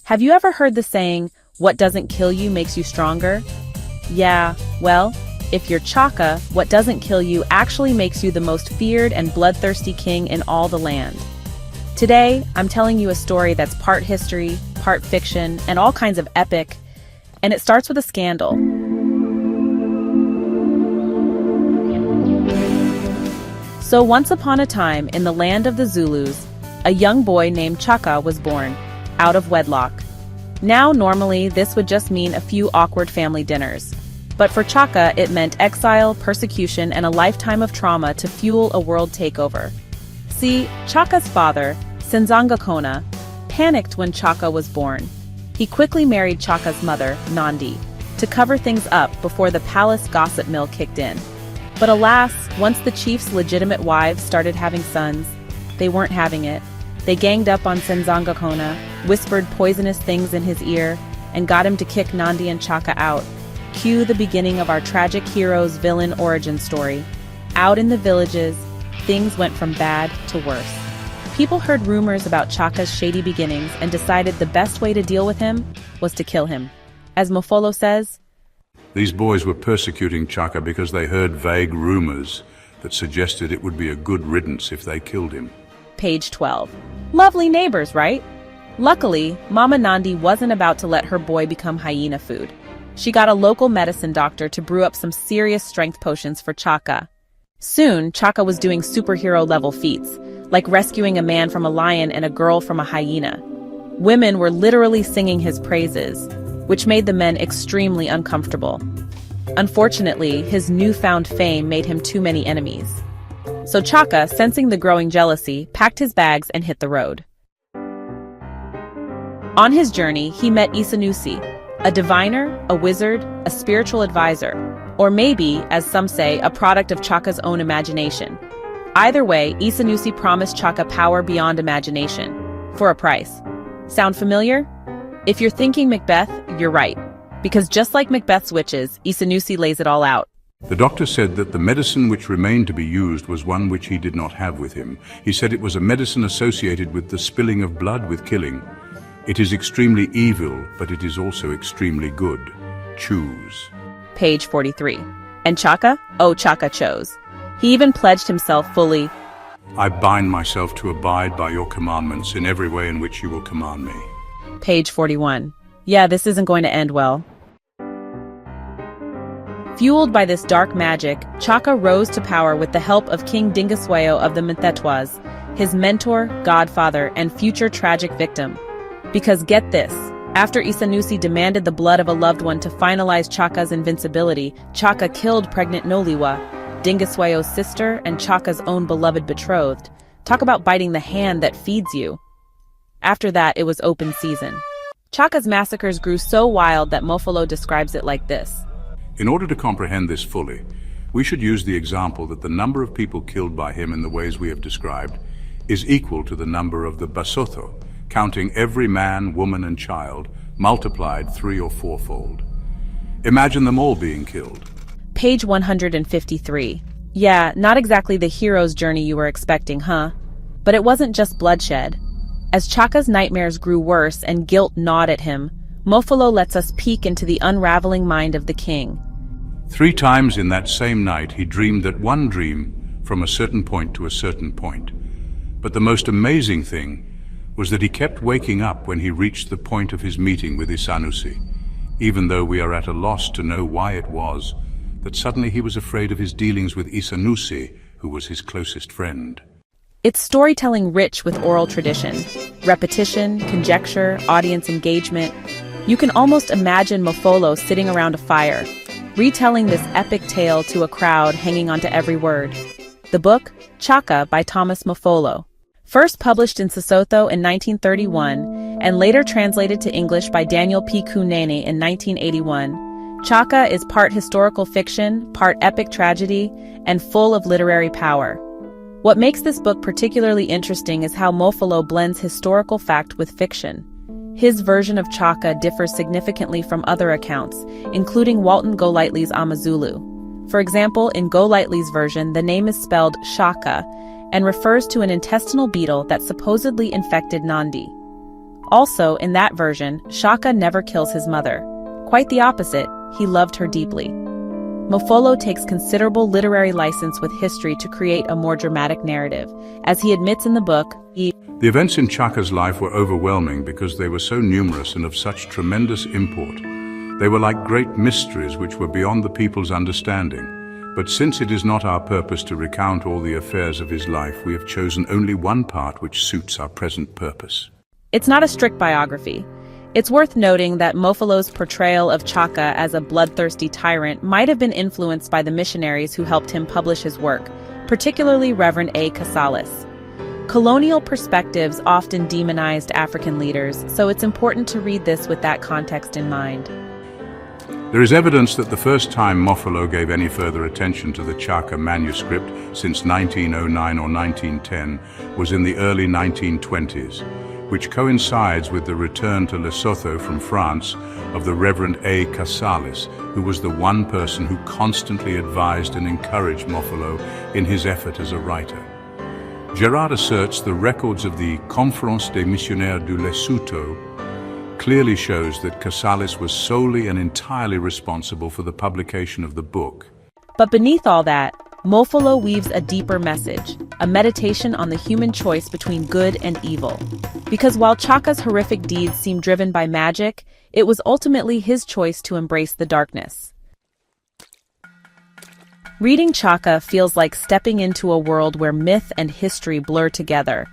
Have you ever heard the saying, "What doesn't kill you makes you stronger"? Yeah, well, if you're Chaka, what doesn't kill you actually makes you the most feared and bloodthirsty king in all the land. Today, I'm telling you a story that's part history, part fiction, and all kinds of epic, and it starts with a scandal. So once upon a time, in the land of the Zulus, a young boy named Chaka was born, out of wedlock. Now, normally, this would just mean a few awkward family dinners. But for Chaka, it meant exile, persecution, and a lifetime of trauma to fuel a world takeover. See, Chaka's father, Senzangakona, panicked when Chaka was born. He quickly married Chaka's mother, Nandi, to cover things up before the palace gossip mill kicked in. But alas, once the chief's legitimate wives started having sons, they weren't having it. They ganged up on Senzangakona, whispered poisonous things in his ear, and got him to kick Nandi and Chaka out. Cue the beginning of our tragic hero's villain origin story. Out in the villages, things went from bad to worse. People heard rumors about Chaka's shady beginnings and decided the best way to deal with him was to kill him. As Mofolo says, "These boys were persecuting Chaka because they heard vague rumors that suggested it would be a good riddance if they killed him." Page 12. Lovely neighbors, right? Luckily, Mama Nandi wasn't about to let her boy become hyena food. She got a local medicine doctor to brew up some serious strength potions for Chaka. Soon, Chaka was doing superhero-level feats, like rescuing a man from a lion and a girl from a hyena. Women were literally singing his praises, which made the men extremely uncomfortable. Unfortunately, his newfound fame made him too many enemies. So Chaka, sensing the growing jealousy, packed his bags and hit the road. On his journey, he met Isanusi, a diviner, a wizard, a spiritual advisor, or maybe, as some say, a product of Chaka's own imagination. Either way, Isanusi promised Chaka power beyond imagination, for a price. Sound familiar? If you're thinking Macbeth, you're right, because just like Macbeth's witches, Isanusi lays it all out. The doctor said that the medicine which remained to be used was one which he did not have with him. He said it was a medicine associated with the spilling of blood with killing. It is extremely evil, but it is also extremely good. Choose. Page 43. And Chaka? Oh, Chaka chose. He even pledged himself fully. "I bind myself to abide by your commandments in every way in which you will command me." Page 41. Yeah, this isn't going to end well. Fueled by this dark magic, Chaka rose to power with the help of King Dingiswayo of the Mthethwas, his mentor, godfather, and future tragic victim. Because get this, after Isanusi demanded the blood of a loved one to finalize Chaka's invincibility, Chaka killed pregnant Noliwa, Dingiswayo's sister and Chaka's own beloved betrothed. Talk about biting the hand that feeds you. After that, it was open season. Chaka's massacres grew so wild that Mofolo describes it like this. In order to comprehend this fully, we should use the example that the number of people killed by him in the ways we have described is equal to the number of the Basotho, counting every man, woman, and child, multiplied 3- or 4-fold. Imagine them all being killed. Page 153. Yeah, not exactly the hero's journey you were expecting, huh? But it wasn't just bloodshed. As Chaka's nightmares grew worse and guilt gnawed at him, Mofolo lets us peek into the unraveling mind of the king. 3 times in that same night he dreamed that one dream from a certain point to a certain point. But the most amazing thing was that he kept waking up when he reached the point of his meeting with Isanusi, even though we are at a loss to know why it was that suddenly he was afraid of his dealings with Isanusi, who was his closest friend. It's storytelling rich with oral tradition, repetition, conjecture, audience engagement. You can almost imagine Mofolo sitting around a fire, retelling this epic tale to a crowd hanging onto every word. The book, Chaka by Thomas Mofolo. First published in Sesotho in 1931 and later translated to English by Daniel P. Kunene in 1981, Chaka is part historical fiction, part epic tragedy, and full of literary power. What makes this book particularly interesting is how Mofolo blends historical fact with fiction. His version of Chaka differs significantly from other accounts, including Walton Golightly's Amazulu. For example, in Golightly's version, the name is spelled Shaka and refers to an intestinal beetle that supposedly infected Nandi. Also, in that version, Chaka never kills his mother. Quite the opposite, he loved her deeply. Mofolo takes considerable literary license with history to create a more dramatic narrative. As he admits in the book, The events in Chaka's life were overwhelming because they were so numerous and of such tremendous import. They were like great mysteries which were beyond the people's understanding. But since it is not our purpose to recount all the affairs of his life, we have chosen only one part which suits our present purpose. It's not a strict biography. It's worth noting that Mofolo's portrayal of Chaka as a bloodthirsty tyrant might have been influenced by the missionaries who helped him publish his work, particularly Reverend A. Casales. Colonial perspectives often demonized African leaders, so it's important to read this with that context in mind. There is evidence that the first time Mofolo gave any further attention to the Chaka manuscript since 1909 or 1910 was in the early 1920s, which coincides with the return to Lesotho from France of the Reverend A. Casales, who was the one person who constantly advised and encouraged Mofolo in his effort as a writer. Gerard asserts the records of the Conférence des Missionnaires du Lesotho clearly shows that Casales was solely and entirely responsible for the publication of the book. But beneath all that, Mofolo weaves a deeper message, a meditation on the human choice between good and evil. Because while Chaka's horrific deeds seem driven by magic, it was ultimately his choice to embrace the darkness. Reading Chaka feels like stepping into a world where myth and history blur together,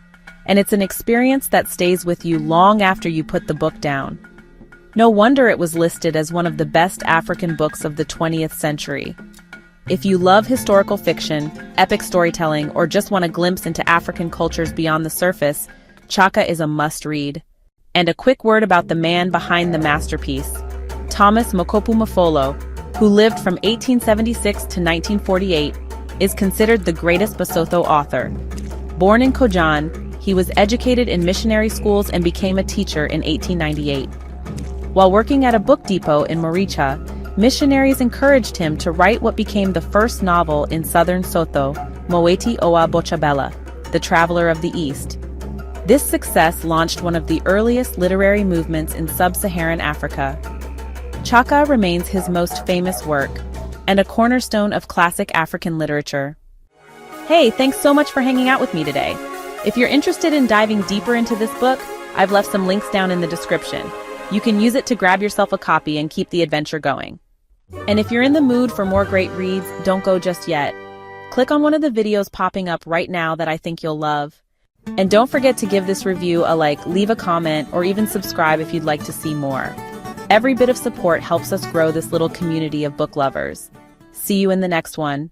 and it's an experience that stays with you long after you put the book down. No wonder it was listed as one of the best African books of the 20th century. If you love historical fiction, epic storytelling, or just want a glimpse into African cultures beyond the surface, Chaka is a must-read. And a quick word about the man behind the masterpiece, Thomas Mokopu Mofolo, who lived from 1876 to 1948, is considered the greatest Basotho author. Born in Kojan, he was educated in missionary schools and became a teacher in 1898. While working at a book depot in Moricha, missionaries encouraged him to write what became the first novel in southern Sotho, Moeti Oa Bochabella, The Traveler of the East. This success launched one of the earliest literary movements in sub-Saharan Africa. Chaka remains his most famous work, and a cornerstone of classic African literature. Hey, thanks so much for hanging out with me today. If you're interested in diving deeper into this book, I've left some links down in the description. You can use it to grab yourself a copy and keep the adventure going. And if you're in the mood for more great reads, don't go just yet. Click on one of the videos popping up right now that I think you'll love. And don't forget to give this review a like, leave a comment, or even subscribe if you'd like to see more. Every bit of support helps us grow this little community of book lovers. See you in the next one.